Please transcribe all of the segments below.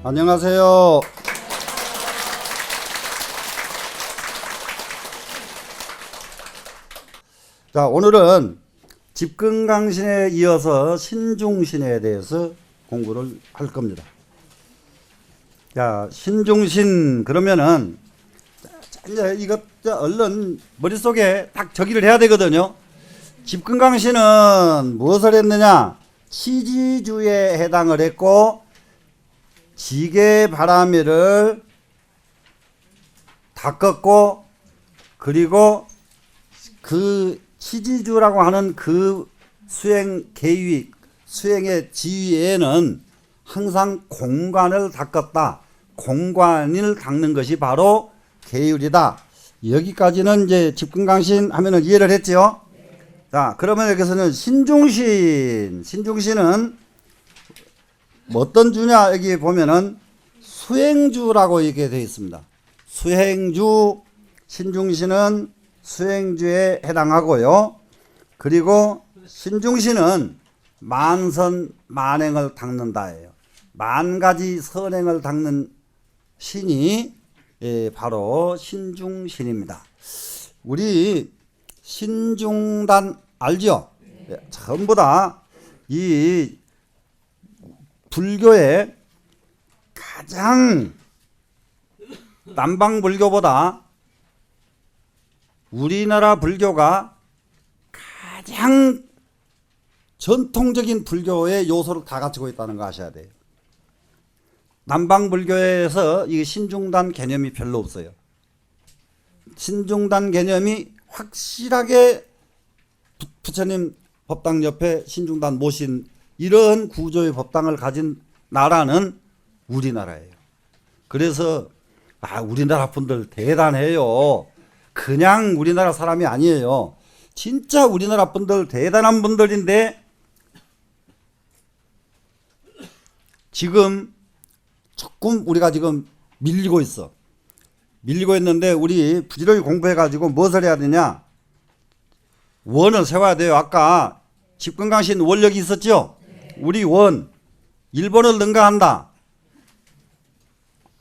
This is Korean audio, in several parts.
안녕하세요. 자, 오늘은 집근강신에 이어서 신중신에 대해서 공부를 할 겁니다. 자, 신중신 그러면은 이제 이것 얼른 머릿속에 딱 적기를 해야 되거든요. 집근강신은 무엇을 했느냐? 치지주에 해당을 했고 지게바라미를 닦았고, 그리고 그 치지주라고 하는 그 수행 계위, 수행의 지위에는 항상 공관을 닦았다. 공관을 닦는 것이 바로 계율이다. 여기까지는 이제 집근강신 하면은 이해를 했죠. 자, 그러면 여기서는 신중신. 신중신은 뭐 어떤 주냐? 여기 보면은 수행주라고 이렇게 되어 있습니다. 수행주, 신중신은 수행주에 해당하고요. 그리고 신중신은 만선 만행을 닦는다예요. 만 가지 선행을 닦는 신이 바로 신중신입니다. 우리 신중단 알죠? 전부 다 이 불교의 가장 남방불교보다 우리나라 불교가 가장 전통적인 불교의 요소를 다 갖추고 있다는 거 아셔야 돼요. 남방불교에서 이 신중단 개념이 별로 없어요. 신중단 개념이 확실하게 부처님 법당 옆에 신중단 모신 이런 구조의 법당을 가진 나라는 우리나라예요. 그래서 우리나라 분들 대단해요. 그냥 우리나라 사람이 아니에요. 진짜 우리나라 분들 대단한 분들인데 지금 조금 우리가 지금 밀리고 있어. 밀리고 있는데 우리 부지런히 공부해가지고 무엇을 해야 되냐? 원을 세워야 돼요. 아까 집근강신 원력이 있었죠? 우리 원, 일본을 능가한다.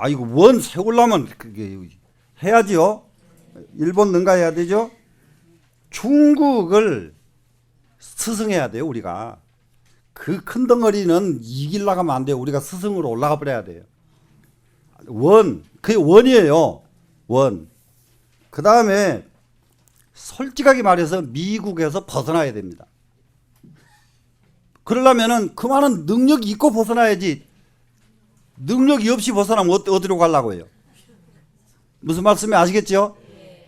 이거 원 세우려면 그게 해야지요. 일본 능가해야 되죠. 중국을 스승해야 돼요. 우리가 그 큰 덩어리는 이기려고 하면 안 돼요. 우리가 스승으로 올라가 버려야 돼요. 원, 그게 원이에요. 원. 그 다음에 솔직하게 말해서 미국에서 벗어나야 됩니다. 그러려면은 그만한 능력이 있고 벗어나야지. 능력이 없이 벗어나면 어디로 가려고 해요? 무슨 말씀이 아시겠죠?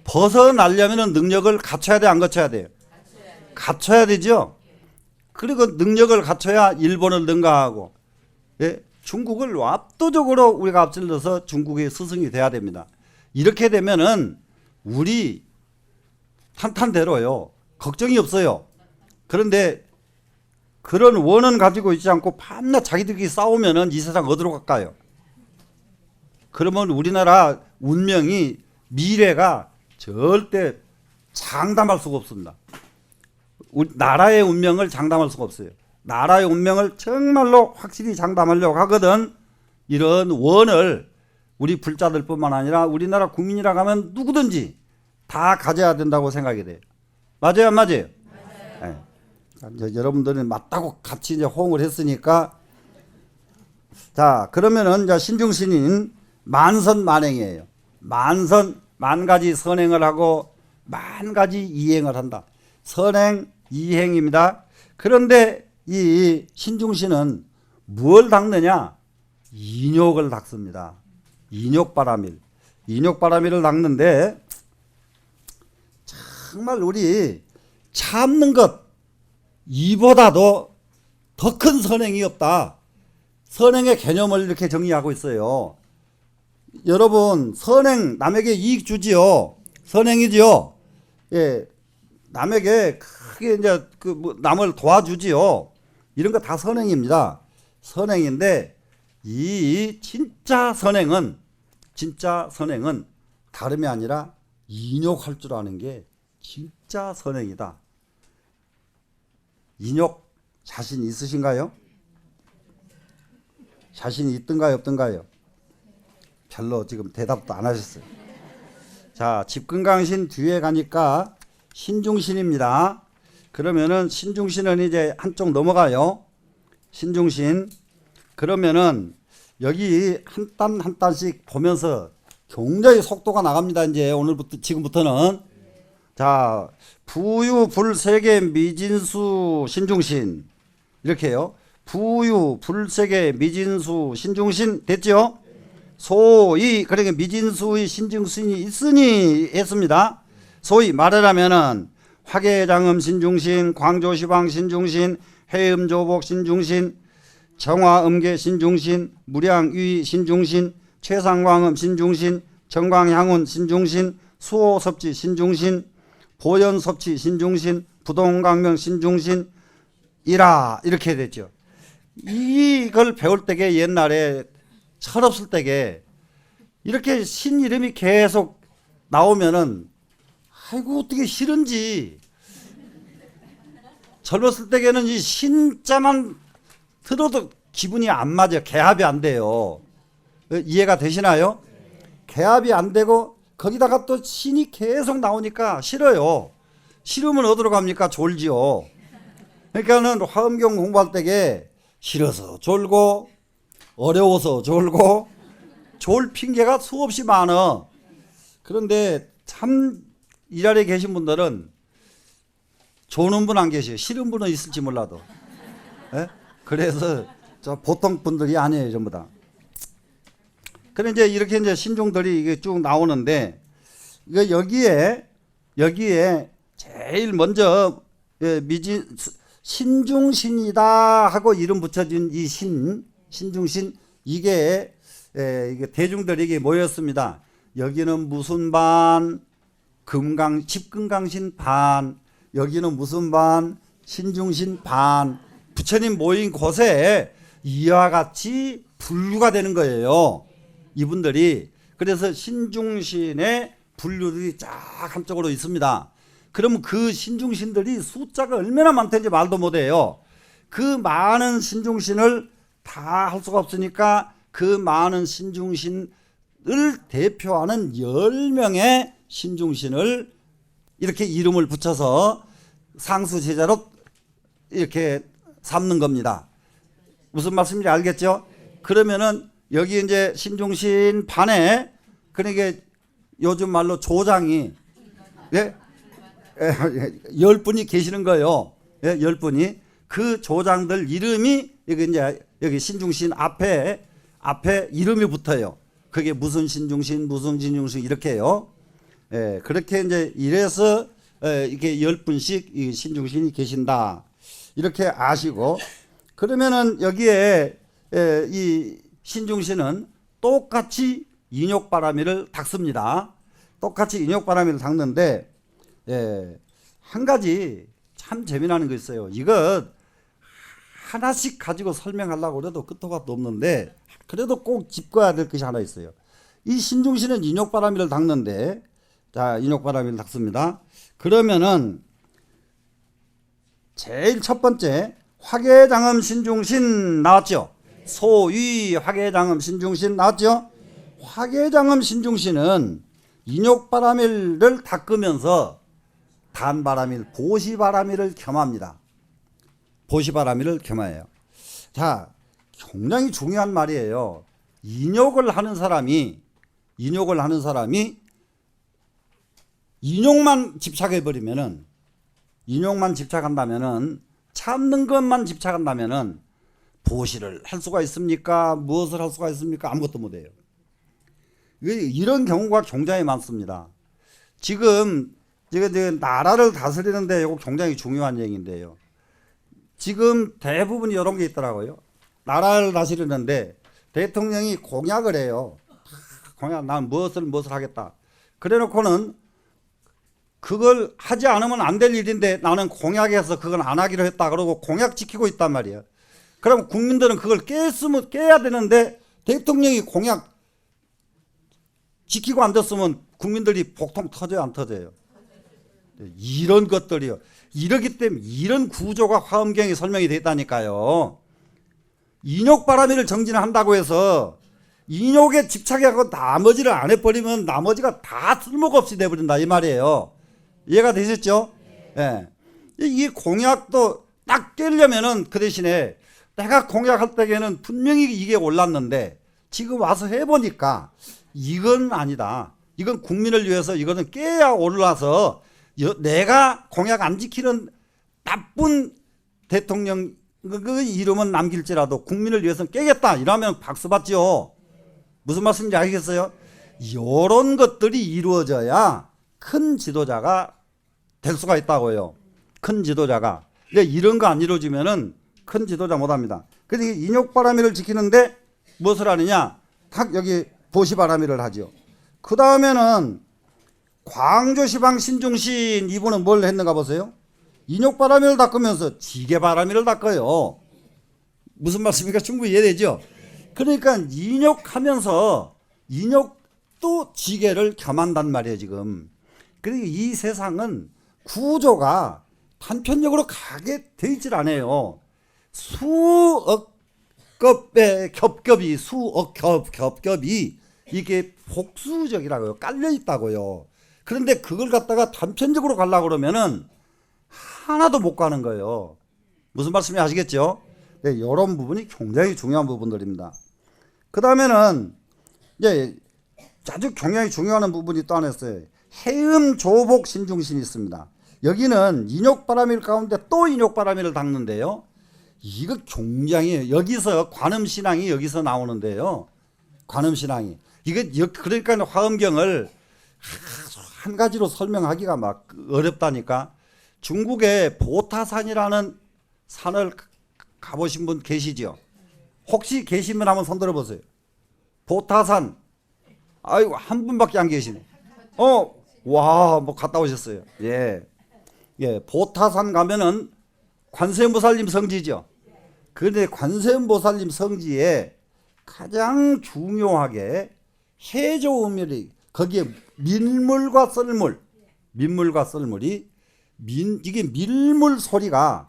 벗어나려면 능력을 갖춰야 돼, 안 갖춰야 돼요? 갖춰야 되죠. 그리고 능력을 갖춰야 일본을 능가하고, 중국을 압도적으로 우리가 앞질러서 중국의 스승이 돼야 됩니다. 이렇게 되면은 우리 탄탄대로요. 걱정이 없어요. 그런데 그런 원은 가지고 있지 않고 밤낮 자기들끼리 싸우면은 이 세상 어디로 갈까요? 그러면 우리나라 운명이 미래가 절대 장담할 수가 없습니다. 우리 나라의 운명을 장담할 수가 없어요. 나라의 운명을 정말로 확실히 장담하려고 하거든. 이런 원을 우리 불자들뿐만 아니라 우리나라 국민이라고 하면 누구든지 다 가져야 된다고 생각이 돼요. 맞아요, 안 맞아요? 네. 여러분들은 맞다고 같이 이제 호응을 했으니까, 자, 그러면은 이제 신중신인 만선 만행이에요. 만선, 만 가지 선행을 하고 만 가지 이행을 한다. 선행, 이행입니다. 그런데 이 신중신은 무엇을 닦느냐? 인욕을 닦습니다. 인욕바라밀. 인욕바라밀을 닦는데 정말 우리 참는 것 이보다도 더 큰 선행이 없다. 선행의 개념을 이렇게 정리하고 있어요. 여러분, 선행 남에게 이익 주지요. 선행이지요. 예, 남에게 크게 이제 남을 도와주지요. 이런 거 다 선행입니다. 선행인데 이 진짜 선행은 다름이 아니라 인욕할 줄 아는 게 진짜 선행이다. 인욕 자신 있으신가요? 자신이 있던가요, 없던가요? 별로 지금 대답도 안 하셨어요. 자, 집근강신 뒤에 가니까 신중신입니다. 그러면은 신중신은 이제 한쪽 넘어가요. 신중신. 그러면은 여기 한 단 한 단씩 보면서 굉장히 속도가 나갑니다. 이제 오늘부터 지금부터는. 자, 부유 불세계 미진수 신중신 이렇게요. 부유 불세계 미진수 신중신 됐죠? 소위 그러니까 미진수의 신중신이 있으니 했습니다. 소위 말하자면은 화계장음 신중신, 광조시방 신중신, 해음조복 신중신, 정화음계 신중신, 무량위 신중신, 최상광음 신중신, 정광향운 신중신, 수호섭지 신중신, 보현섭지 신중신, 부동강명 신중신 이라 이렇게 됐죠. 이걸 배울 때게 옛날에 철없을 때게 이렇게 신 이름이 계속 나오면은 아이고 어떻게 싫은지 젊었을 때에는 이 신자만 들어도 기분이 안 맞아요. 개합이 안 돼요. 이해가 되시나요? 개합이 안 되고 거기다가 또 신이 계속 나오니까 싫어요. 싫으면 어디로 갑니까? 졸지요. 그러니까는 화엄경 공부할 때에 싫어서 졸고 어려워서 졸고 졸 핑계가 수없이 많아. 그런데 참 이 자리에 계신 분들은 조는 분 안 계셔요. 싫은 분은 있을지 몰라도. 예? 그래서 저 보통 분들이 아니에요, 전부 다. 그래 이제 이렇게 이제 신종들이 이게 쭉 나오는데 이거 여기에 제일 먼저 신중신이다 하고 이름 붙여진 이 신중신 이게 대중들에게 모였습니다. 여기는 무슨 반 집근강신 반, 여기는 무슨 반 신중신 반, 부처님 모인 곳에 이와 같이 분류가 되는 거예요. 이분들이. 그래서 신중신의 분류들이 쫙 한쪽으로 있습니다. 그러면 그 신중신들이 숫자가 얼마나 많든지 말도 못해요. 그 많은 신중신을 다 할 수가 없으니까 그 많은 신중신을 대표하는 10명의 신중신을 이렇게 이름을 붙여서 상수제자로 이렇게 삼는 겁니다. 무슨 말씀인지 알겠죠? 그러면은 여기 이제 신중신 반에 그러니까 요즘 말로 조장이 10분이 계시는 거예요. 10분이. 그 조장들 이름이 여기 신중신 앞에 이름이 붙어요. 그게 무슨 신중신 이렇게요. 그렇게 이제 이래서 이렇게 10분씩 이 신중신이 계신다. 이렇게 아시고 그러면은 여기에 이 신중신은 똑같이 인욕바라미를 닦습니다. 똑같이 인욕바라미를 닦는데 한 가지 참 재미나는 거 있어요. 이거 하나씩 가지고 설명하려고 그래도 끝도 gat도 없는데 그래도 꼭 짚어야 될 것이 하나 있어요. 이 신중신은 인욕바라미를 닦는데 자 인욕바라미를 닦습니다. 그러면은 제일 첫 번째 화계장음 신중신 나왔죠. 소위 화계장음 신중신 나왔죠. 화계장음 신중신은 인욕바라밀을 닦으면서 단바라밀 보시바라밀을 겸합니다. 보시바라밀을 겸해요. 자, 굉장히 중요한 말이에요. 인욕을 하는 사람이 인욕만 집착해버리면은 인욕만 집착한다면은 참는 것만 집착한다면은 보시를 할 수가 있습니까? 무엇을 할 수가 있습니까? 아무것도 못해요. 이런 경우가 굉장히 많습니다. 지금 나라를 다스리는데 이거 굉장히 중요한 얘기인데요. 지금 대부분 이런 게 있더라고요. 나라를 다스리는데 대통령이 공약을 해요. 공약, 난 무엇을 하겠다. 그래 놓고는 그걸 하지 않으면 안 될 일인데 나는 공약해서 그건 안 하기로 했다. 그러고 공약 지키고 있단 말이에요. 그럼 국민들은 그걸 깨야 되는데 대통령이 공약 지키고 안 됐으면 국민들이 복통 터져요, 안 터져요? 이런 것들이요. 이러기 때문에 이런 구조가 화엄경에 설명이 됐다니까요. 인욕바라미를 정진한다고 해서 인욕에 집착하고 나머지를 안 해버리면 나머지가 다 쓸모가 없이 돼버린다 이 말이에요. 이해가 되셨죠? 예. 이 공약도 딱 깨려면은 그 대신에 내가 공약할 때에는 분명히 이게 올랐는데 지금 와서 해보니까 이건 아니다. 이건 국민을 위해서 이거는 깨야 올라서 내가 공약 안 지키는 나쁜 대통령 그 이름은 남길지라도 국민을 위해서는 깨겠다 이러면 박수 받죠. 무슨 말씀인지 알겠어요? 이런 것들이 이루어져야 큰 지도자가 될 수가 있다고요. 큰 지도자가. 근데 이런 거 안 이루어지면은 큰 지도자 못합니다. 그래서 인욕바라미를 지키는데 무엇을 하느냐? 딱 여기 보시바라미를 하죠. 그 다음에는 광주시방 신중신 이분은 뭘 했는가 보세요. 인욕바라미를 닦으면서 지게바라미를 닦아요. 무슨 말씀입니까? 충분히 이해되죠? 그러니까 인욕하면서 인욕도 지게를 겸한단 말이에요 지금. 그러니까 이 세상은 구조가 단편적으로 가게 돼 있질 않아요. 수억 겹의 겹겹이 수억 겹겹이 이게 복수적이라고요. 깔려 있다고요. 그런데 그걸 갖다가 단편적으로 가려고 그러면은 하나도 못 가는 거예요. 무슨 말씀인지 아시겠죠? 네, 이런 부분이 굉장히 중요한 부분들입니다. 그 다음에는 이제 아주 굉장히 중요한 부분이 또 하나 있어요. 해음 조복 신중신이 있습니다. 여기는 인욕바라밀 가운데 또 인욕바라밀을 닦는데요. 이거 굉장히 여기서 관음신앙이 여기서 나오는데요. 관음신앙이 이게 그러니까 화엄경을 한 가지로 설명하기가 막 어렵다니까. 중국에 보타산이라는 산을 가보신 분 계시죠? 혹시 계시면 한번 손 들어보세요. 보타산. 아이고 한 분밖에 안 계시네. 와, 뭐 갔다 오셨어요. 예, 예, 보타산 가면은 관세음보살님 성지죠. 그런데 관세음보살님 성지에 가장 중요하게 해조음열이 거기에 밀물과 썰물, 민물과 썰물이 이게 밀물 소리가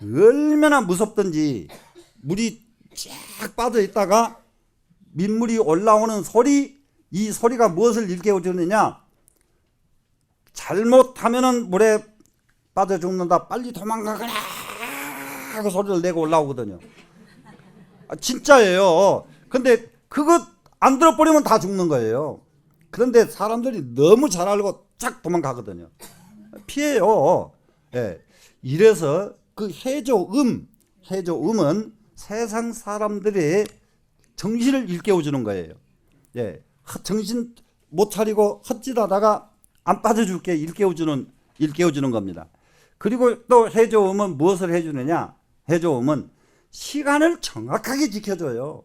얼마나 무섭든지 물이 쫙 빠져 있다가 민물이 올라오는 소리, 이 소리가 무엇을 일깨워주느냐? 잘못하면은 물에 빠져 죽는다. 빨리 도망가거라 하고 소리를 내고 올라오거든요. 진짜예요. 근데 그거 안 들어버리면 다 죽는 거예요. 그런데 사람들이 너무 잘 알고 쫙 도망가거든요. 피해요. 예. 이래서 그 해조음은 세상 사람들의 정신을 일깨워주는 거예요. 예. 정신 못 차리고 헛짓하다가 안 빠져줄게 일깨워주는 겁니다. 그리고 또 해조음은 무엇을 해주느냐? 해조음은 시간을 정확하게 지켜줘요.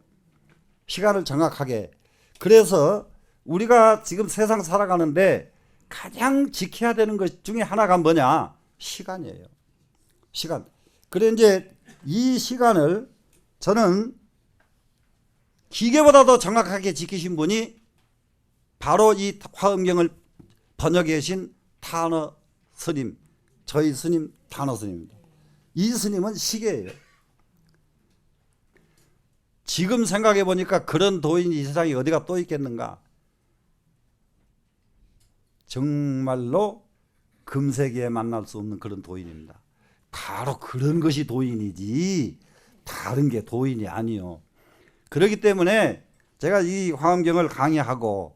시간을 정확하게. 그래서 우리가 지금 세상 살아가는데 가장 지켜야 되는 것 중에 하나가 뭐냐? 시간이에요. 시간. 그래 이제 이 시간을 저는 기계보다 더 정확하게 지키신 분이 바로 이 화엄경을 번역해 계신 타너 스님, 저희 스님 타너 스님입니다. 이 스님은 시계예요. 지금 생각해 보니까 그런 도인이 이 세상에 어디가 또 있겠는가? 정말로 금세기에 만날 수 없는 그런 도인입니다. 바로 그런 것이 도인이지 다른 게 도인이 아니요. 그렇기 때문에 제가 이 화엄경을 강의하고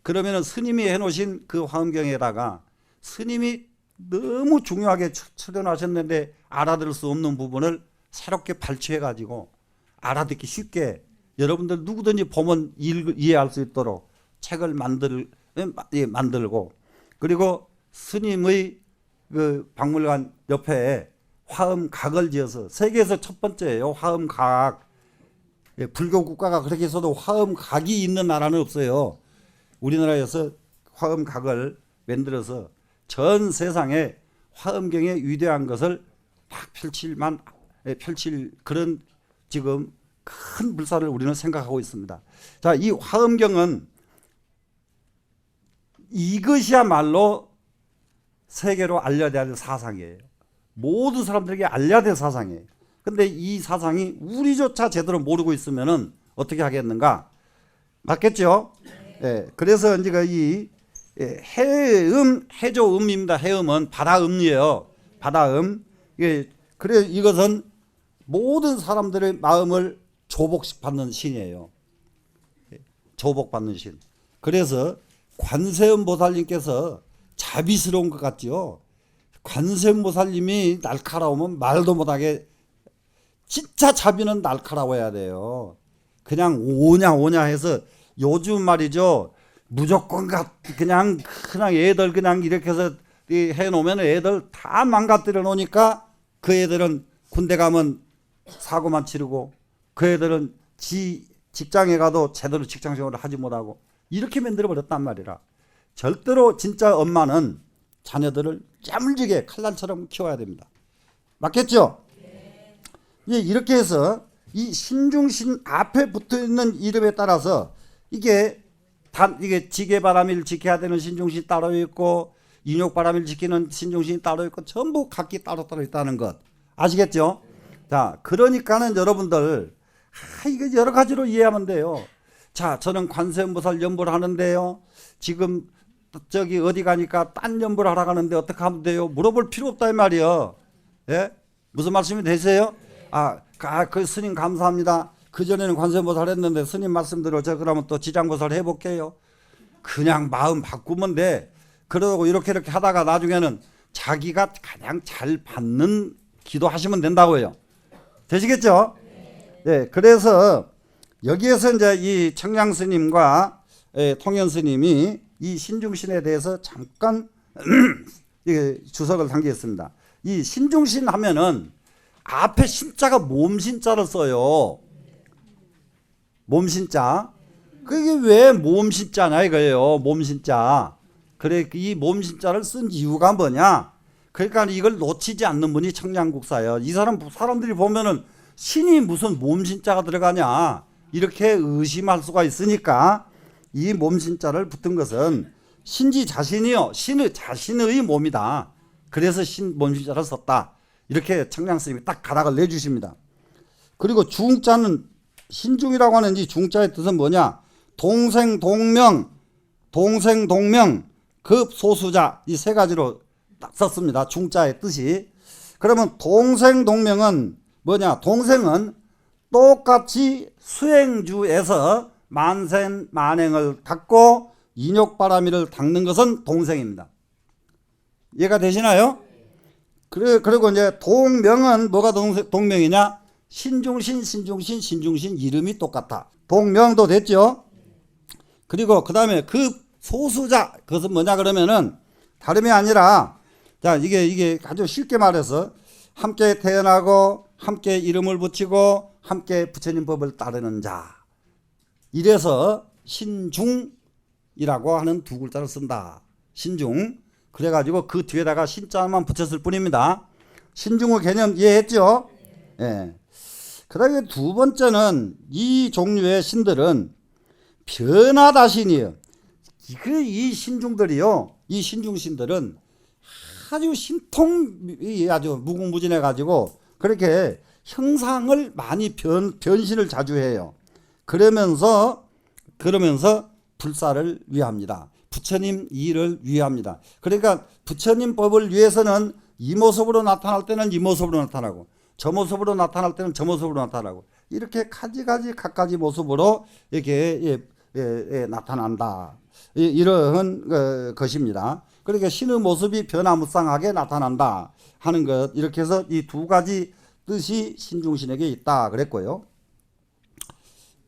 그러면은 스님이 해놓으신 그 화엄경에다가 스님이 너무 중요하게 출연하셨는데 알아들을 수 없는 부분을 새롭게 발췌해가지고 알아듣기 쉽게 여러분들 누구든지 보면 이해할 수 있도록 책을 만들고 그리고 스님의 그 박물관 옆에 화엄각을 지어서 세계에서 첫 번째예요. 화엄각. 불교 국가가 그렇게 해서도 화엄각이 있는 나라는 없어요. 우리나라에서 화엄각을 만들어서 전 세상에 화엄경의 위대한 것을 딱 펼칠 그런 지금 큰 불사를 우리는 생각하고 있습니다. 자, 이 화엄경은 이것이야말로 세계로 알려야 될 사상이에요. 모든 사람들에게 알려야 될 사상이에요. 근데 이 사상이 우리조차 제대로 모르고 있으면은 어떻게 하겠는가? 맞겠죠? 예. 그래서 이제 이 해음, 해조음입니다. 해음은 바다음이에요. 바다음. 그래 이것은 모든 사람들의 마음을 조복받는 신이에요. 조복받는 신. 그래서 관세음보살님께서 자비스러운 것 같죠. 관세음보살님이 날카로우면 말도 못하게, 진짜 자비는 날카로워야 돼요. 그냥 오냐 해서 요즘 말이죠. 무조건 그냥 애들 그냥 이렇게 해서 해놓으면 애들 다 망가뜨려 놓으니까 그 애들은 군대 가면 사고만 치르고, 그 애들은 직장에 가도 제대로 직장 생활을 하지 못하고 이렇게 만들어 버렸단 말이라. 절대로 진짜 엄마는 자녀들을 야물지게 칼날처럼 키워야 됩니다. 맞겠죠? 예, 이렇게 해서 이 신중신 앞에 붙어 있는 이름에 따라서 이게 지게바람일 지켜야 되는 신중신 따로 있고, 인욕바람일 지키는 신중신이 따로 있고, 전부 각기 따로따로 있다는 것 아시겠죠? 자, 그러니까는 여러분들 이거 여러 가지로 이해하면 돼요. 자, 저는 관세음보살 연보를 하는데요. 지금 저기 어디 가니까 딴 연보를 하러 가는데 어떻게 하면 돼요? 물어볼 필요 없다 이 말이에요. 예? 무슨 말씀이 되세요? 그 스님 감사합니다. 그전에는 관세음보살 했는데 스님 말씀대로 저 그러면 또 지장보살 해볼게요. 그냥 마음 바꾸면 돼. 그러고 이렇게 하다가 나중에는 자기가 가장 잘 받는 기도하시면 된다고요. 되시겠죠? 네. 그래서 여기에서 이제 이 청량 스님과 통현 스님이 이 신중신에 대해서 잠깐 주석을 상기했습니다. 이 신중신 하면은 앞에 신자가 몸신자를 써요. 몸신자. 그게 왜 몸신자냐 이거예요. 몸신자. 그래, 이 몸신자를 쓴 이유가 뭐냐? 그러니까 이걸 놓치지 않는 분이 청량국사예요. 이 사람들이 보면은 신이 무슨 몸신자가 들어가냐 이렇게 의심할 수가 있으니까 이 몸신자를 붙은 것은 신지 자신이요, 자신의 몸이다. 그래서 몸신자를 썼다. 이렇게 청량 스님이 딱 가닥을 내주십니다. 그리고 중자는 신중이라고 하는 이 중자의 뜻은 뭐냐? 동생동명, 급소수자 이 세 가지로 딱 썼습니다. 중자의 뜻이. 그러면 동생동명은 뭐냐? 동생은 똑같이 수행주에서 만생만행을 갖고 인욕바라미를 닦는 것은 동생입니다. 이해가 되시나요? 그리고 이제 동명은 뭐가 동명이냐? 신중신 이름이 똑같아. 동명도 됐죠? 그리고 그 다음에 소수자, 그것은 뭐냐 그러면은 다름이 아니라, 자, 이게 아주 쉽게 말해서 함께 태어나고 함께 이름을 붙이고 함께 부처님 법을 따르는 자. 이래서 신중이라고 하는 두 글자를 쓴다. 신중. 그래가지고 그 뒤에다가 신자만 붙였을 뿐입니다. 신중의 개념 이해했죠? 예. 그 다음에 두 번째는 이 종류의 신들은 변화다신이에요. 이 신중들이요, 이 신중신들은 아주 신통이 아주 무궁무진해 가지고 그렇게 형상을 많이 변신을 자주 해요. 그러면서 불사를 위합니다. 부처님 일을 위합니다. 그러니까 부처님 법을 위해서는 이 모습으로 나타날 때는 이 모습으로 나타나고, 저 모습으로 나타날 때는 저 모습으로 나타나고, 이렇게 각가지 모습으로 이렇게 나타난다. 이런 것입니다. 그러니까 신의 모습이 변화무쌍하게 나타난다 하는 것, 이렇게 해서 이 두 가지 뜻이 신중신에게 있다 그랬고요.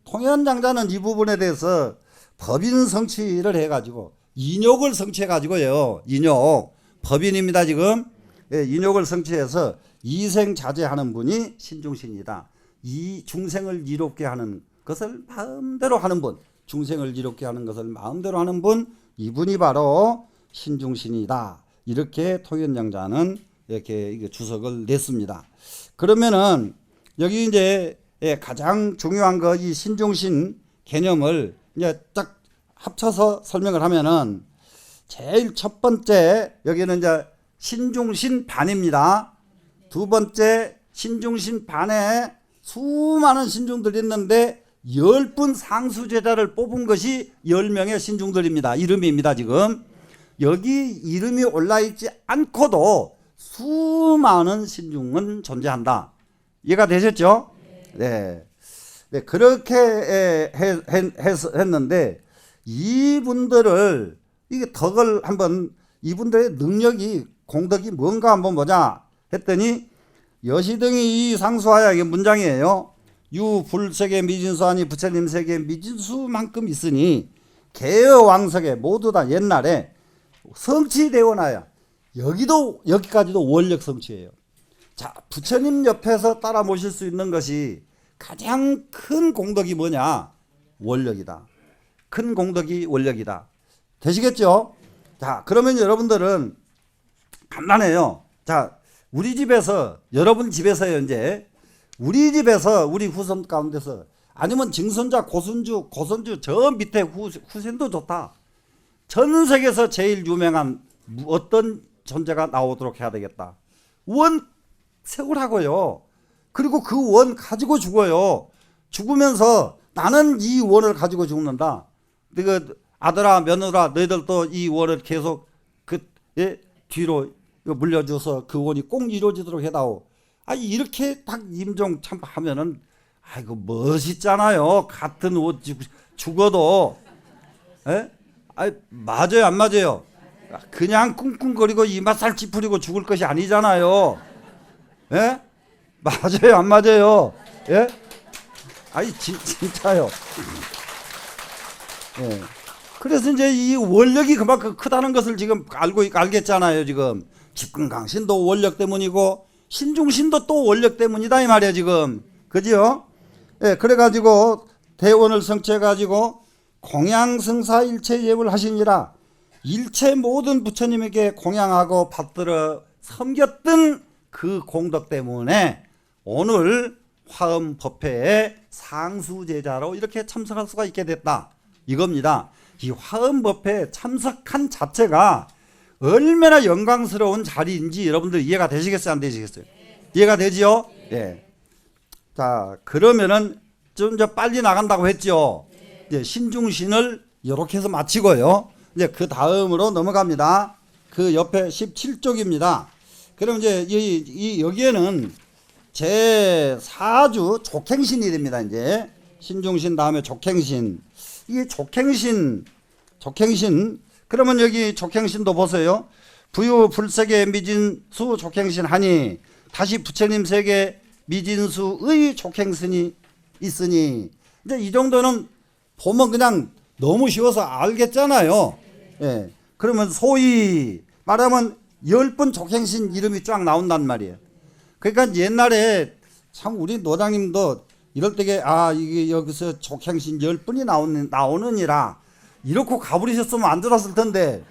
통현장자는 이 부분에 대해서 법인 성취를 해가지고 인욕을 성취해가지고요. 인욕 법인입니다 지금. 인욕을 성취해서 이생자제하는 분이 신중신이다. 이 중생을 이롭게 하는 것을 마음대로 하는 분, 중생을 이롭게 하는 것을 마음대로 하는 분, 이분이 바로 신중신이다. 이렇게 통현장자는 이렇게 주석을 냈습니다. 그러면은 여기 이제 가장 중요한 거 이 신중신 개념을 이제 딱 합쳐서 설명을 하면은 제일 첫 번째 여기는 이제 신중신 반입니다. 두 번째 신중신 반에 수많은 신중들이 있는데 10분 상수제자를 뽑은 것이 10명의 신중들입니다. 이름입니다. 지금 여기 이름이 올라있지 않고도 수많은 신중은 존재한다. 이해가 되셨죠? 네. 네, 그렇게 했는데 이분들을 이게 덕을 한번 이분들의 능력이 공덕이 뭔가 한번 보자 했더니 여시등이 이 상수하야 이게 문장이에요. 유 불세계 미진수하니 부처님 세계 미진수만큼 있으니 개의 왕석에 모두 다 옛날에 성취되어나야 여기까지도 원력 성취예요. 자, 부처님 옆에서 따라 모실 수 있는 것이 가장 큰 공덕이 뭐냐? 원력이다. 큰 공덕이 원력이다. 되시겠죠? 자, 그러면 여러분들은 간단해요. 자, 우리 집에서 여러분 집에서요 이제 우리 집에서 우리 후손 가운데서 아니면 증손자 고손주 저 밑에 후손도 좋다. 전 세계에서 제일 유명한 어떤 존재가 나오도록 해야 되겠다. 원 세우라고요. 그리고 그 원 가지고 죽어요. 죽으면서 나는 이 원을 가지고 죽는다. 그 아들아 며느라 너희들도 이 원을 계속 그 뒤로 물려줘서 그 원이 꼭 이루어지도록 해다오. 이렇게 딱 임종 참 하면은 아이고 멋있잖아요. 같은 옷 죽어도 맞아요 안 맞아요? 그냥 꿍꿍거리고 이마살 찌푸리고 죽을 것이 아니잖아요. 예? 맞아요 안 맞아요? 예? 진짜요. 예. 그래서 이제 이 원력이 그만큼 크다는 것을 지금 알겠잖아요. 지금 집근강신도 원력 때문이고 신중신도 또 원력 때문이다 이 말이야 지금. 그지요? 예, 그래가지고 대원을 성취해가지고 공양승사 일체 예불 하시니라. 일체 모든 부처님에게 공양하고 받들어 섬겼던 그 공덕 때문에 오늘 화엄법회에 상수제자로 이렇게 참석할 수가 있게 됐다. 이겁니다. 이 화엄법회에 참석한 자체가 얼마나 영광스러운 자리인지 여러분들 이해가 되시겠어요? 안 되시겠어요? 이해가 되지요? 예. 자, 그러면은 좀 이제 빨리 나간다고 했죠? 이제 신중신을 이렇게 해서 마치고요. 이제 그 다음으로 넘어갑니다. 그 옆에 17쪽입니다. 그럼 이제 여기에는 제4주 족행신이 됩니다. 이제 신중신 다음에 족행신. 이게 족행신 그러면 여기 족행신도 보세요. 부유 불세계 미진수 족행신 하니 다시 부처님 세계 미진수의 족행신이 있으니 이제 이 정도는 보면 그냥 너무 쉬워서 알겠잖아요. 예. 그러면 소위 말하면 10분 족행신 이름이 쫙 나온단 말이에요. 그러니까 옛날에 참 우리 노장님도 이럴 때게 이게 여기서 족행신 10분이 나오느니라 이렇게 가버리셨으면 안 들었을 텐데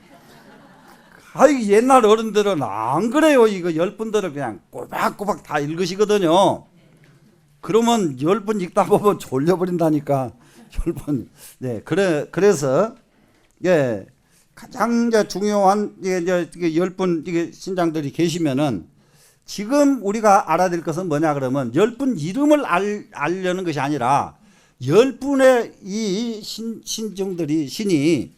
옛날 어른들은 안 그래요. 이거 10분들을 그냥 꼬박꼬박 다 읽으시거든요. 그러면 10분 읽다 보면 졸려버린다니까. 10분. 네, 그래서 예, 가장 중요한 이게 10분 이게 신장들이 계시면은 지금 우리가 알아야 될 것은 뭐냐 그러면 10분 이름을 알려는 것이 아니라 10분의 이 신이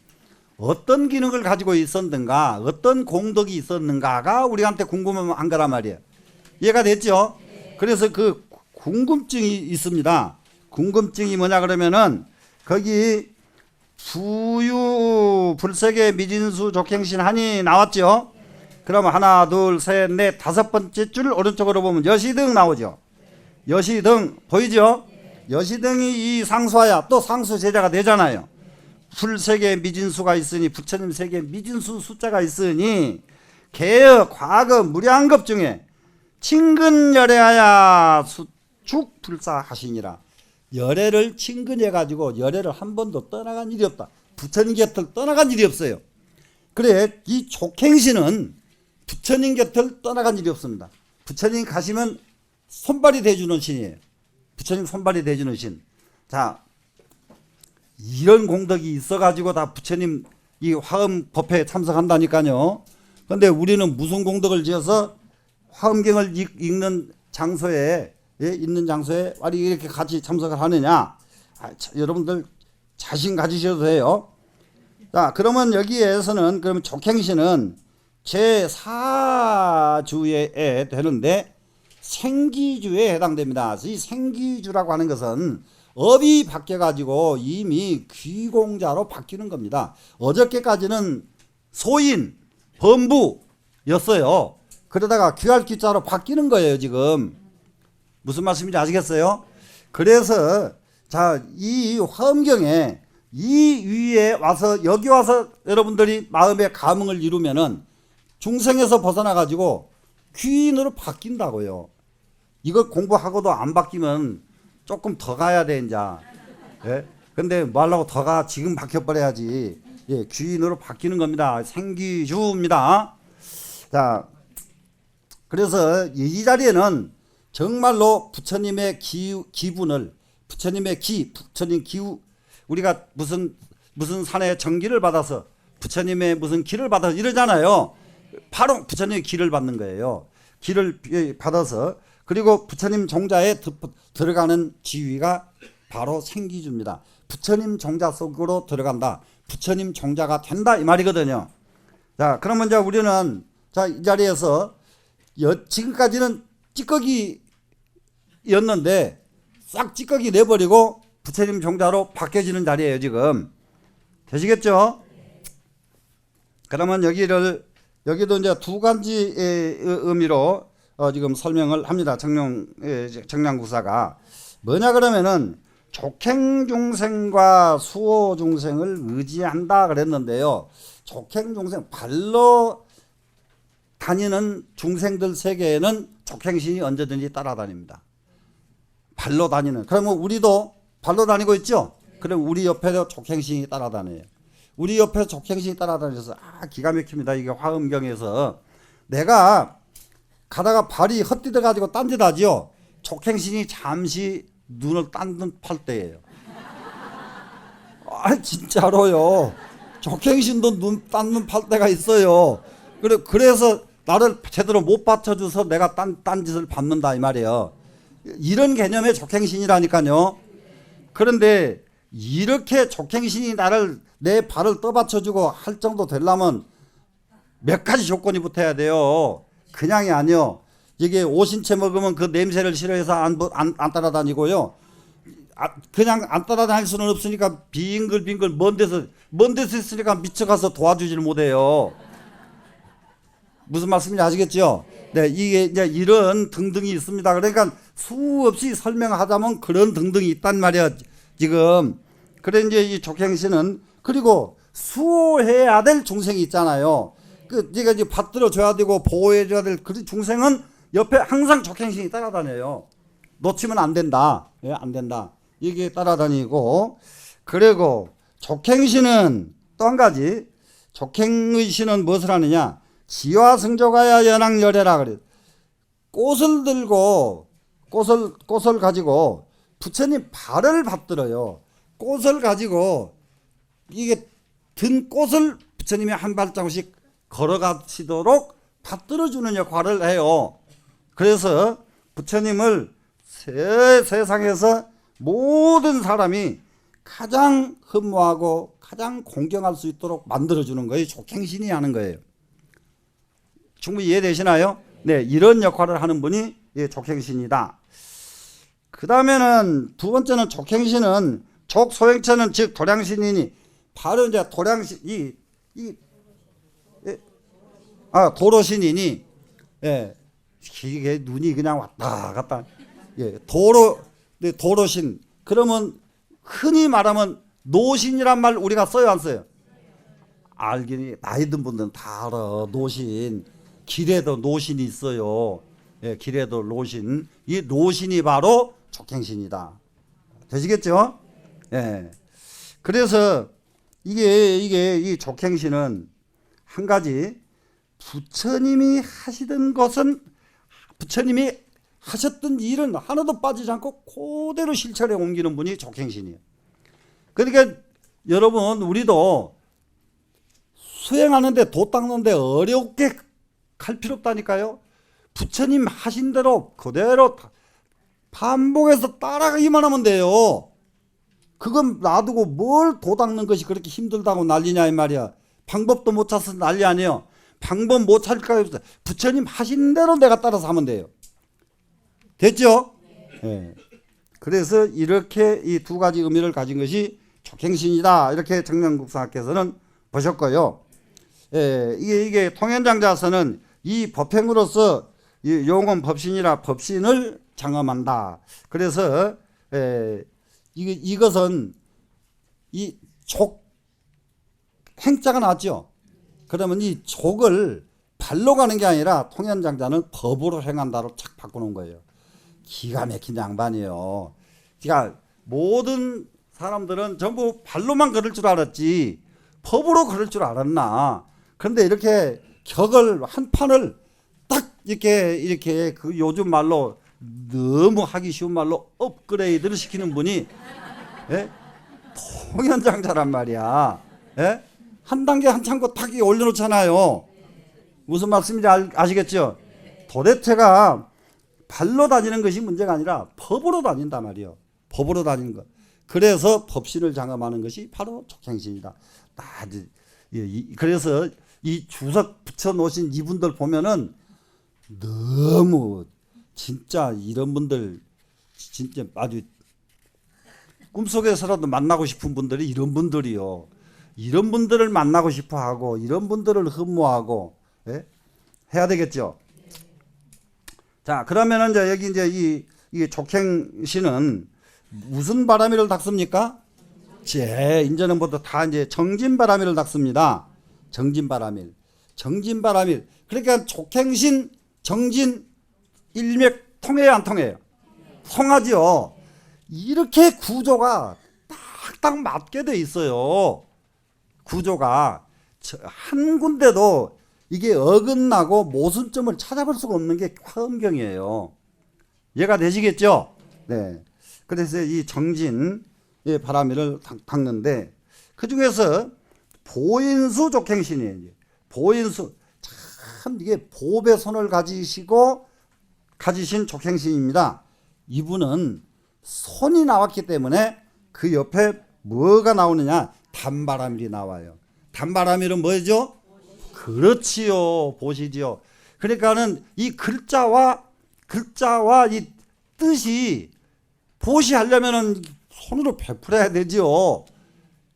어떤 기능을 가지고 있었는가, 어떤 공덕이 있었는가가 우리한테 궁금한 거란 말이에요. 이해가 됐죠? 그래서 그 궁금증이 있습니다. 궁금증이 뭐냐 그러면은 거기 부유 불세계 미진수 족행신 하니 나왔죠? 그러면 하나 둘 셋 넷 다섯 번째 줄 오른쪽으로 보면 여시등 나오죠? 여시등 보이죠? 여시등이 이 상수하야 또 상수 제자가 되잖아요. 불세계 미진수가 있으니 부처님 세계 미진수 숫자가 있으니 개의 과거 무량급 중에 친근열애하야 수축 불사하시니라. 열애를 친근해가지고 열애를 한 번도 떠나간 일이 없다. 부처님 곁을 떠나간 일이 없어요. 그래 이 족행신은 부처님 곁을 떠나간 일이 없습니다. 부처님 가시면 손발이 대주는 신이에요. 부처님 손발이 대주는 신. 자, 이런 공덕이 있어가지고 다 부처님 이 화엄 법회에 참석한다니까요. 그런데 우리는 무슨 공덕을 지어서 화엄경을 읽는 장소에 있는 장소에 이렇게 같이 참석을 하느냐? 여러분들 자신 가지셔도 돼요. 자, 그러면 여기에서는 그러면 족행신은 제4주에 되는데 생기주에 해당됩니다. 이 생기주라고 하는 것은 업이 바뀌어가지고 이미 귀공자로 바뀌는 겁니다. 어저께까지는 소인, 범부였어요. 그러다가 귀할 귀자로 바뀌는 거예요, 지금. 무슨 말씀인지 아시겠어요? 그래서 자, 이 화엄경에 이 위에 와서 여기 와서 여러분들이 마음의 감흥을 이루면은 중생에서 벗어나 가지고 귀인으로 바뀐다고요. 이거 공부하고도 안 바뀌면 조금 더 가야 돼 이제. 예? 근데 뭐 하려고 더 가? 지금 바뀌어버려야지. 예, 귀인으로 바뀌는 겁니다. 생기주입니다. 자, 그래서 이 자리에는 정말로 부처님의 기분을, 부처님의 부처님 기우, 우리가 무슨 산에 정기를 받아서 부처님의 무슨 기를 받아서 이러잖아요. 바로 부처님의 기를 받는 거예요. 기를 받아서, 그리고 부처님 종자에 들어가는 지위가 바로 생기주입니다. 부처님 종자 속으로 들어간다. 부처님 종자가 된다 이 말이거든요. 자, 그러면 이제 우리는 자, 이 자리에서 지금까지는 찌꺼기였는데 싹 찌꺼기 내버리고 부처님 종자로 바뀌어지는 자리예요, 지금. 되시겠죠? 그러면 여기도 이제 두 가지 의미로 지금 설명을 합니다. 정량구사가. 뭐냐 그러면은 족행중생과 수호중생을 의지한다 그랬는데요. 족행중생, 발로 다니는 중생들 세계에는 족행신이 언제든지 따라다닙니다. 발로 다니는. 그러면 우리도 발로 다니고 있죠? 그럼 우리 옆에도 족행신이 따라다녀요. 우리 옆에 족행신이 따라다녀서 기가 막힙니다. 이게 화엄경에서 내가 가다가 발이 헛디뎌 가지고 딴짓 하지요. 족행신이 잠시 눈을 딴 듯 팔 때예요. 진짜로요. 족행신도 눈 딴 듯 팔 때가 있어요. 그래서 나를 제대로 못 받쳐줘서 내가 딴짓을 밟는다 이 말이에요. 이런 개념의 족행신이라니까요. 그런데 이렇게 족행신이 내 발을 떠받쳐주고 할 정도 되려면 몇 가지 조건이 붙어야 돼요. 그냥이 아니요. 이게 오신채 먹으면 그 냄새를 싫어해서 안 따라다니고요. 그냥 안 따라다닐 수는 없으니까 빙글빙글 먼 데서 있으니까 미쳐가서 도와주질 못해요. 무슨 말씀인지 아시겠죠? 네, 이게 이제 이런 등등이 있습니다. 그러니까 수없이 설명하자면 그런 등등이 있단 말이야, 지금. 그래, 이제 이 족행신은, 그리고 수호해야 될 중생이 있잖아요. 네가 이제 받들어줘야 되고 보호해줘야 될 그 중생은 옆에 항상 족행신이 따라다녀요. 놓치면 안 된다. 예, 안 된다. 이게 따라다니고, 그리고 족행신은 또 한 가지, 족행의 신은 무엇을 하느냐? 지화승조가야 연왕열애라 그래. 꽃을 들고 꽃을 가지고 부처님 발을 받들어요. 꽃을 가지고 이게 든 꽃을 부처님이 한 발자국씩 걸어가시도록 받들어주는 역할을 해요. 그래서 부처님을 세상에서 모든 사람이 가장 흠모하고 가장 공경할 수 있도록 만들어주는 거예요. 족행신이 하는 거예요. 충분히 이해되시나요? 네, 이런 역할을 하는 분이 족행신이다. 그 다음에는 두 번째는 족행신은 족소행처는 즉 도량신이니 바로 이제 도량신 도로신이니 이게 눈이 그냥 왔다 갔다 도로신. 그러면 흔히 말하면 노신이란 말 우리가 써요 안 써요? 알기니 나이 든 분들은 다 알아. 노신. 길에도 노신이 있어요. 예, 길에도 노신. 이 노신이 바로 족행신이다. 되시겠죠? 예. 그래서 이 족행신은 한 가지 부처님이 하시던 것은 부처님이 하셨던 일은 하나도 빠지지 않고 그대로 실천에 옮기는 분이 족행신이에요. 그러니까 여러분 우리도 수행하는데 도 닦는데 어렵게 갈 필요 없다니까요. 부처님 하신 대로 그대로 반복해서 따라가기만 하면 돼요. 그건 놔두고 뭘 도닦는 것이 그렇게 힘들다고 난리냐 이 말이야. 방법도 못 찾아서 난리 아니에요. 방법 못 찾을까 없어. 부처님 하신 대로 내가 따라서 하면 돼요. 됐죠? 네. 그래서 이렇게 이 두 가지 의미를 가진 것이 족행신이다. 이렇게 정명국사께서는 보셨고요. 예, 이게 통현장자서는 이 법행으로서 이 용언 법신이라 법신을 장엄한다. 그래서 이것은 이 족 행자가 나왔죠. 그러면 이 족을 발로 가는 게 아니라 통현장자는 법으로 행한다로 착 바꾸는 거예요. 기가 막힌 양반이에요. 그러니까 모든 사람들은 전부 발로만 걸을 줄 알았지 법으로 걸을 줄 알았나. 그런데 이렇게 격을 한 판을 딱 이렇게 그 요즘 말로 너무 하기 쉬운 말로 업그레이드를 시키는 분이 통현장자란 말이야. 한 단계 한 창고 탁 올려놓잖아요. 무슨 말씀인지 아시겠죠? 도대체가 발로 다니는 것이 문제가 아니라 법으로 다닌단 말이에요. 법으로 다니는 것. 그래서 법신을 장엄하는 것이 바로 족행신이다. 그래서 이 주석 붙여놓으신 이분들 보면은 너무 진짜 이런 분들 진짜 아주 꿈속에서라도 만나고 싶은 분들이 이런 분들이요. 이런 분들을 만나고 싶어하고 이런 분들을 흠모하고 해야 되겠죠. 자, 그러면은 이제 여기 이제 이 족행신은 무슨 바람이를 닦습니까? 이제는 모두 다 이제 정진바람이를 닦습니다. 정진바람일. 그러니까 족행신, 정진, 일맥 통해요, 안 통해요? 통하죠. 이렇게 구조가 딱딱 맞게 돼 있어요. 구조가 한 군데도 이게 어긋나고 모순점을 찾아볼 수가 없는 게 화엄경이에요. 이해가 되시겠죠? 네. 그래서 이 정진의 바람이를 닦는데 그 중에서 보인수 족행신이에요. 보인수 참 이게 보배 손을 가지신 족행신입니다. 이분은 손이 나왔기 때문에 그 옆에 뭐가 나오느냐? 단바람일이 나와요. 단바람일은 뭐죠? 그렇지요. 보시지요. 그러니까는 이 글자와 이 뜻이 보시하려면은 손으로 베풀어야 되지요.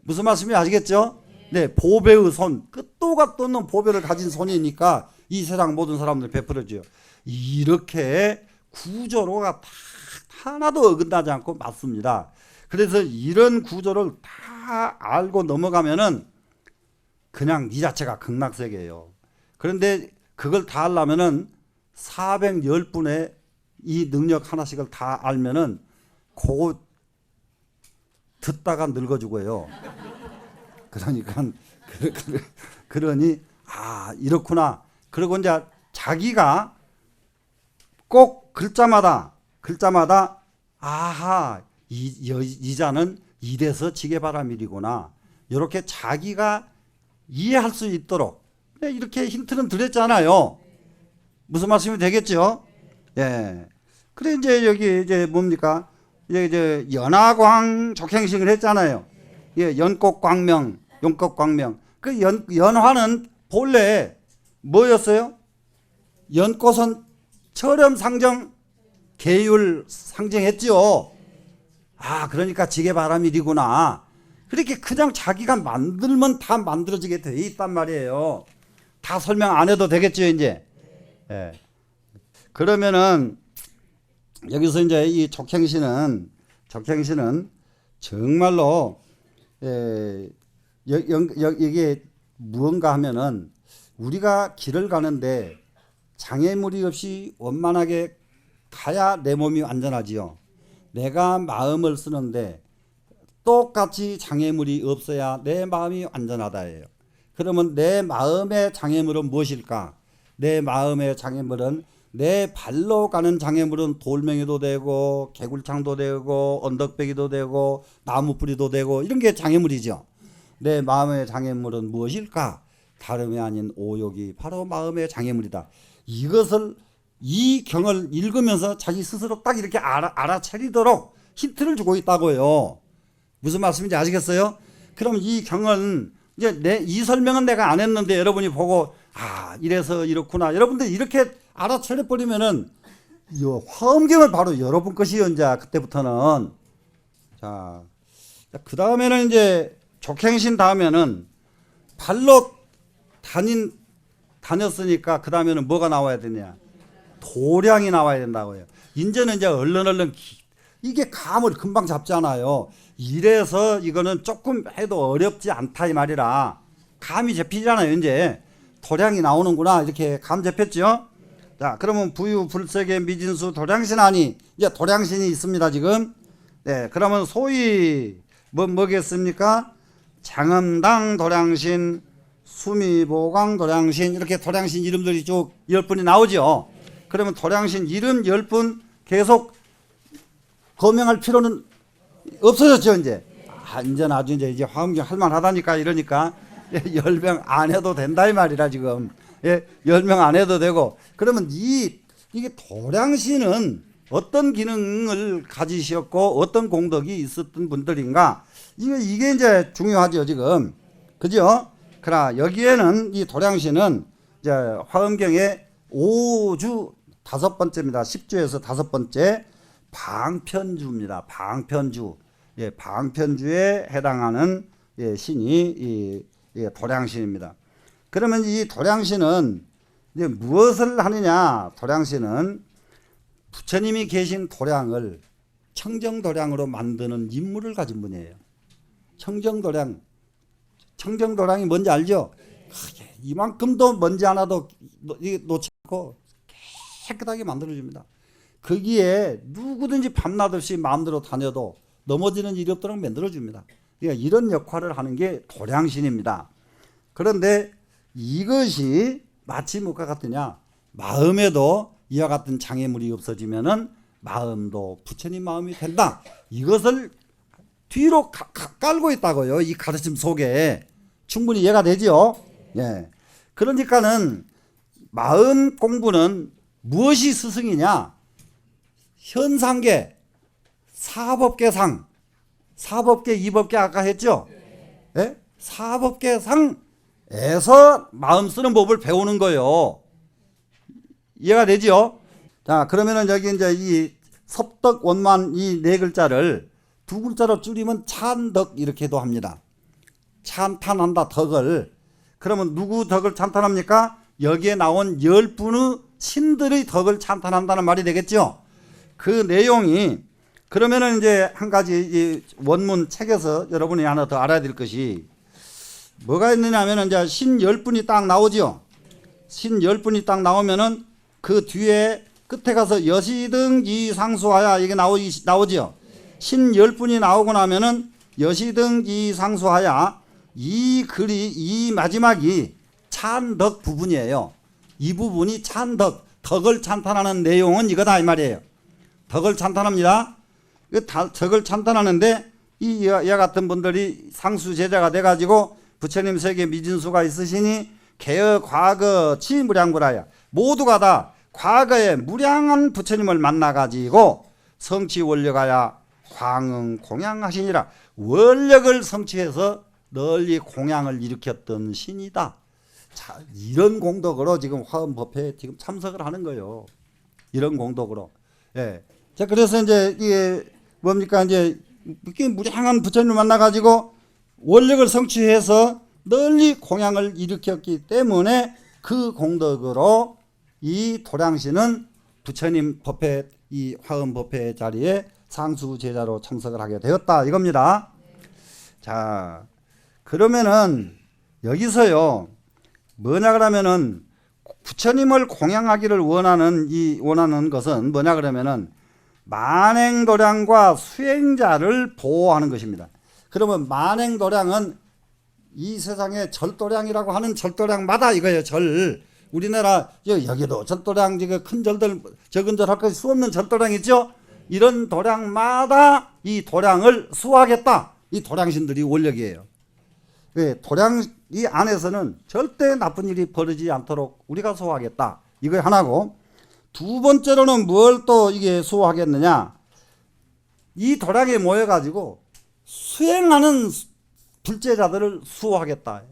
무슨 말씀인지 아시겠죠? 네, 보배의 손, 끝도 gat도 없는 보배를 가진 손이니까 이 세상 모든 사람들 베풀어줘요. 이렇게 구조로가 다 하나도 어긋나지 않고 맞습니다. 그래서 이런 구조를 다 알고 넘어가면은 그냥 이 자체가 극락세계예요. 그런데 그걸 다 하려면은 410분의 이 능력 하나씩을 다 알면은 그거 듣다가 늙어 죽어요. 그러니 이렇구나. 그리고 이제 자기가 꼭 글자마다 이 자는 이래서 지게바람일이구나. 이렇게 자기가 이해할 수 있도록 이렇게 힌트는 드렸잖아요. 무슨 말씀이 되겠죠? 예. 그래 이제 여기 이제 뭡니까? 이제 연화광 족행식을 했잖아요. 예, 연꽃광명. 그 연화는 본래 뭐였어요? 연꽃은 철염 상정 계율 상정했죠. 그러니까 지게바람일이구나. 그렇게 그냥 자기가 만들면 다 만들어지게 돼 있단 말이에요. 다 설명 안 해도 되겠죠, 이제. 예. 그러면은 여기서 이제 이 족행신은 정말로 이게 무언가 하면은 우리가 길을 가는데 장애물이 없이 원만하게 가야 내 몸이 안전하지요. 내가 마음을 쓰는데 똑같이 장애물이 없어야 내 마음이 안전하다예요. 그러면 내 마음의 장애물은 무엇일까? 내 마음의 장애물은 내 발로 가는 장애물은 돌멩이도 되고 개굴창도 되고 언덕배기도 되고 나무뿌리도 되고 이런 게 장애물이죠. 내 마음의 장애물은 무엇일까? 다름이 아닌 오욕이 바로 마음의 장애물이다. 이것을 이 경을 읽으면서 자기 스스로 딱 이렇게 알아차리도록 힌트를 주고 있다고요. 무슨 말씀인지 아시겠어요? 그럼 이 경은 이제 이 설명은 내가 안 했는데 여러분이 보고 이래서 이렇구나. 여러분들 이렇게 알아차려 버리면은 이 화엄경은 바로 여러분 것이요. 이제 그때부터는 자, 그 다음에는 이제 족행신 다음에는 발로 다녔으니까 그 다음에는 뭐가 나와야 되냐? 도량이 나와야 된다고요. 이제는 이제 얼른 이게 감을 금방 잡잖아요. 이래서 이거는 조금 해도 어렵지 않다 이 말이라 감이 잡히잖아요. 이제 도량이 나오는구나 이렇게 감 잡혔죠. 자, 그러면 부유 불세계 미진수 도량신하니 이제 도량신이 있습니다 지금. 네, 그러면 소위 뭐겠습니까? 장엄당 도량신, 수미보강 도량신 이렇게 도량신 이름들이 쭉 10분이 나오죠. 그러면 도량신 이름 10분 계속 거명할 필요는 없어졌죠 이제. 이제 아주 이제 화엄경 할만하다니까 이러니까 10명 안 해도 된다 이 말이라 지금. 10명 안 해도 되고. 그러면 이게 도량신은 어떤 기능을 가지셨고 어떤 공덕이 있었던 분들인가 이게 이제 중요하죠 지금. 그죠? 그러나 여기에는 이 도량신은 이제 화엄경의 5주 5번째입니다. 10주에서 5번째 방편주입니다. 방편주. 방편주에 해당하는 신이 도량신입니다. 그러면 이 도량신은 이제 무엇을 하느냐? 도량신은 부처님이 계신 도량을 청정도량으로 만드는 임무를 가진 분이에요. 청정도량이 뭔지 알죠? 이만큼도 먼지 하나도 놓지 않고 깨끗하게 만들어줍니다. 거기에 누구든지 밤낮 없이 마음대로 다녀도 넘어지는 일이 없도록 만들어줍니다. 그러니까 이런 역할을 하는 게 도량신입니다. 그런데 이것이 마치 무엇과 같으냐? 마음에도 이와 같은 장애물이 없어지면은 마음도 부처님 마음이 된다. 이것을 뒤로 깔고 있다고요. 이 가르침 속에 충분히 이해가 되죠. 예. 그러니까는 마음 공부는 무엇이 스승이냐? 현상계, 사법계상, 사법계, 이법계 아까 했죠. 예? 사법계상에서 마음 쓰는 법을 배우는 거예요. 이해가 되죠? 자, 그러면은 여기 이제 이 섭덕 원만 이 네 글자를 두 글자로 줄이면 찬덕 이렇게도 합니다. 찬탄한다 덕을. 그러면 누구 덕을 찬탄합니까? 여기에 나온 10분의 신들의 덕을 찬탄한다는 말이 되겠죠. 그 내용이 그러면은 이제 한 가지 이 원문 책에서 여러분이 하나 더 알아야 될 것이 뭐가 있느냐 하면은 이제 신 10분이 딱 나오죠. 신 10분이 딱 나오면은 그 뒤에 끝에 가서 여시등 이상수하야 이게 나오죠. 신 10분이 나오고 나면은 여시등 이상수하야 이 글이 이 마지막이 찬덕 부분이에요. 이 부분이 찬덕, 덕을 찬탄하는 내용은 이거다 이 말이에요. 덕을 찬탄합니다. 덕을 찬탄하는데 이와 같은 분들이 상수 제자가 돼가지고 부처님 세계 미진수가 있으시니 개어 과거 치무량부라야 모두가 다 과거에 무량한 부처님을 만나가지고 성취 원력하야 광응 공양하시니라. 원력을 성취해서 널리 공양을 일으켰던 신이다. 자, 이런 공덕으로 지금 화엄법회에 지금 참석을 하는 거예요. 이런 공덕으로. 예. 자, 그래서 이제 이게 뭡니까? 이제 이렇게 무량한 부처님을 만나가지고 원력을 성취해서 널리 공양을 일으켰기 때문에 그 공덕으로 이 도량신은 부처님 법회 이 화엄법회 자리에 상수 제자로 참석을 하게 되었다 이겁니다. 자, 그러면은 여기서요 뭐냐 그러면은 부처님을 공양하기를 원하는 것은 뭐냐 그러면은 만행도량과 수행자를 보호하는 것입니다. 그러면 만행도량은 이 세상에 절도량이라고 하는 절도량마다 이거예요. 절. 우리나라 여기도 절도량 큰 절들 적은 절 할 것이 수 없는 절도량 있죠. 이런 도량마다 이 도량을 수호하겠다. 이 도량신들이 원력이에요. 도량 이 안에서는 절대 나쁜 일이 벌어지지 않도록 우리가 수호하겠다. 이거 하나고 두 번째로는 뭘 또 이게 수호하겠느냐? 이 도량에 모여가지고 수행하는 불제자들을 수호하겠다.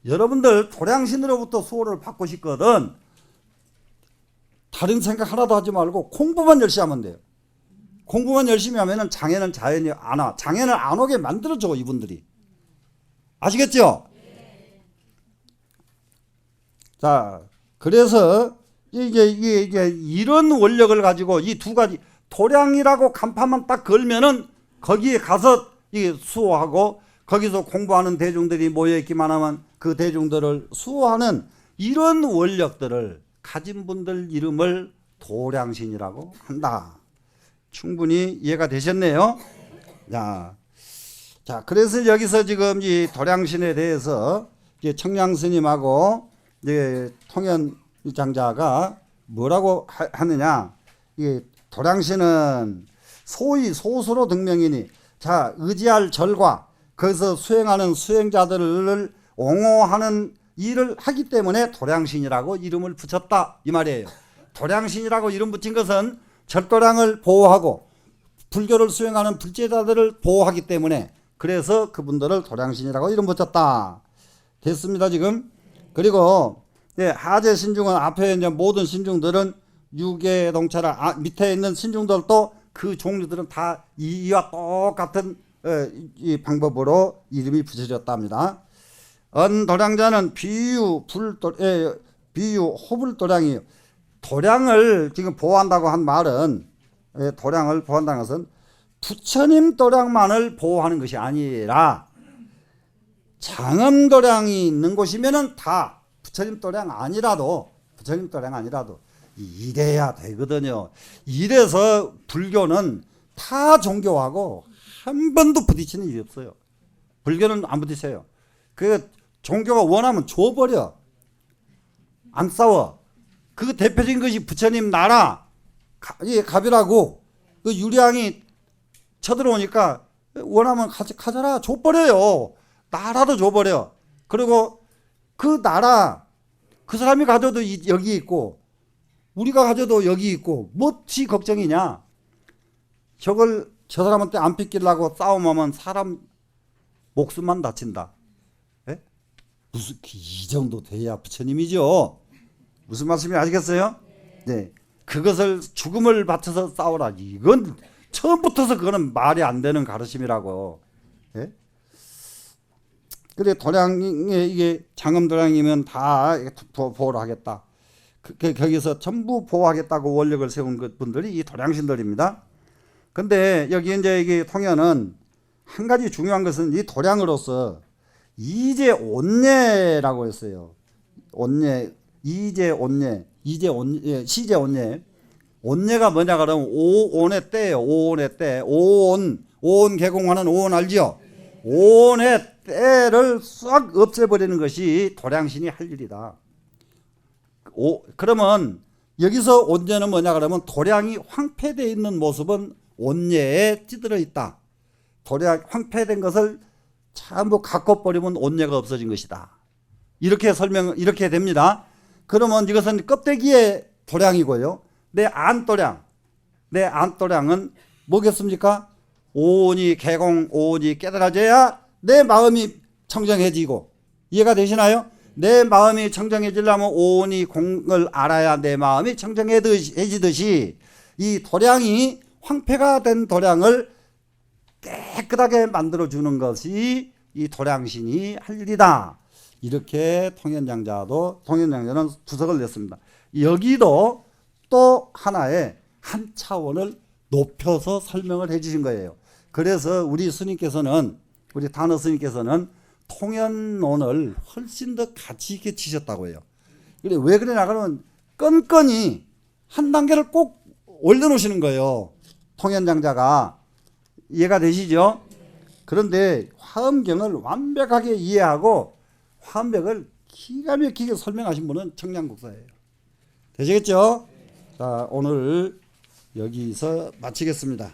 여러분들 도량신으로부터 수호를 받고 싶거든 다른 생각 하나도 하지 말고 공부만 열심히 하면 돼요. 공부만 열심히 하면은 장애는 자연히 안 와. 장애는 안 오게 만들어줘 이분들이. 아시겠죠? 자, 그래서 이게 이런 원력을 가지고 이 두 가지 도량이라고 간판만 딱 걸면은 거기에 가서 이 수호하고 거기서 공부하는 대중들이 모여 있기만 하면 그 대중들을 수호하는 이런 원력들을 가진 분들 이름을 도량신이라고 한다. 충분히 이해가 되셨네요. 자, 그래서 여기서 지금 이 도량신에 대해서 이제 청량 스님하고 이제 통현 장자가 뭐라고 하느냐? 이 도량신은 소위 소수로 등명이니, 자 의지할 절과 거기서 수행하는 수행자들을 옹호하는 일을 하기 때문에 도량신이라고 이름을 붙였다 이 말이에요. 도량신이라고 이름 붙인 것은 절도량을 보호하고 불교를 수행하는 불제자들을 보호하기 때문에 그래서 그분들을 도량신이라고 이름 붙였다. 됐습니다 지금. 그리고 하제 신중은 앞에 이제 모든 신중들은 유계 동차라 밑에 있는 신중들도 그 종류들은 다 이와 똑같은 이 방법으로 이름이 붙여졌답니다. 언도량자는 비유 호불도량이에요. 도량을 지금 보호한다고 한 말은 도량을 보호한다는 것은 부처님 도량만을 보호하는 것이 아니라 장엄도량이 있는 곳이면은 다 부처님 도량 아니라도 이래야 되거든요. 이래서 불교는 타 종교하고 한 번도 부딪히는 일이 없어요. 불교는 안 부딪혀요. 그 종교가 원하면 줘버려. 안 싸워. 그 대표적인 것이 부처님 나라 갑이라고 그 유리왕이 쳐들어오니까 원하면 가져라 줘버려요. 나라도 줘버려. 그리고 그 나라 그 사람이 가져도 여기 있고 우리가 가져도 여기 있고 뭣이 걱정이냐. 저 사람한테 안 뺏기려고 싸움하면 사람 목숨만 다친다. 에? 무슨 이 정도 돼야 부처님이죠. 무슨 말씀인지 아시겠어요? 네. 그것을 죽음을 바쳐서 싸우라. 이건 처음부터서 그거는 말이 안 되는 가르침이라고. 예? 그래 도량에 이게 장엄도량이면 다 보호를 하겠다. 거기서 전부 보호하겠다고 원력을 세운 분들이 이 도량신들입니다. 근데 여기 이제 이게 통연은 한 가지 중요한 것은 이 도량으로서 이제 온예라고 했어요. 온예, 이제 온예, 시제 온예. 온예가 뭐냐 그러면 오온의 때예요. 오온의 때. 오온 개공하는 오온 알죠? 오온의 때를 싹 없애버리는 것이 도량신이 할 일이다. 그러면 여기서 온예는 뭐냐 그러면 도량이 황폐되어 있는 모습은 온예에 찌들어 있다. 도량 황폐된 것을 전부 갖고 버리면 온예가 없어진 것이다. 이렇게 됩니다. 그러면 이것은 껍데기의 도량이고요. 내 안도량은 뭐겠습니까? 오온이 개공, 오온이 깨달아져야 내 마음이 청정해지고, 이해가 되시나요? 내 마음이 청정해지려면 오온이 공을 알아야 내 마음이 청정해지듯이 이 도량이 황폐가 된 도량을 깨끗하게 만들어주는 것이 이 도량신이 할 일이다. 이렇게 통현장자는 주석을 냈습니다. 여기도 또 하나의 한 차원을 높여서 설명을 해 주신 거예요. 그래서 우리 단어 스님께서는 통현론을 훨씬 더 가치 있게 치셨다고 해요. 왜 그러냐 그러면 끈끈이 한 단계를 꼭 올려놓으시는 거예요. 통현장자가. 이해가 되시죠? 그런데 화엄경을 완벽하게 이해하고 화엄벽을 기가 막히게 설명하신 분은 청량국사예요. 되시겠죠? 자, 오늘 여기서 마치겠습니다.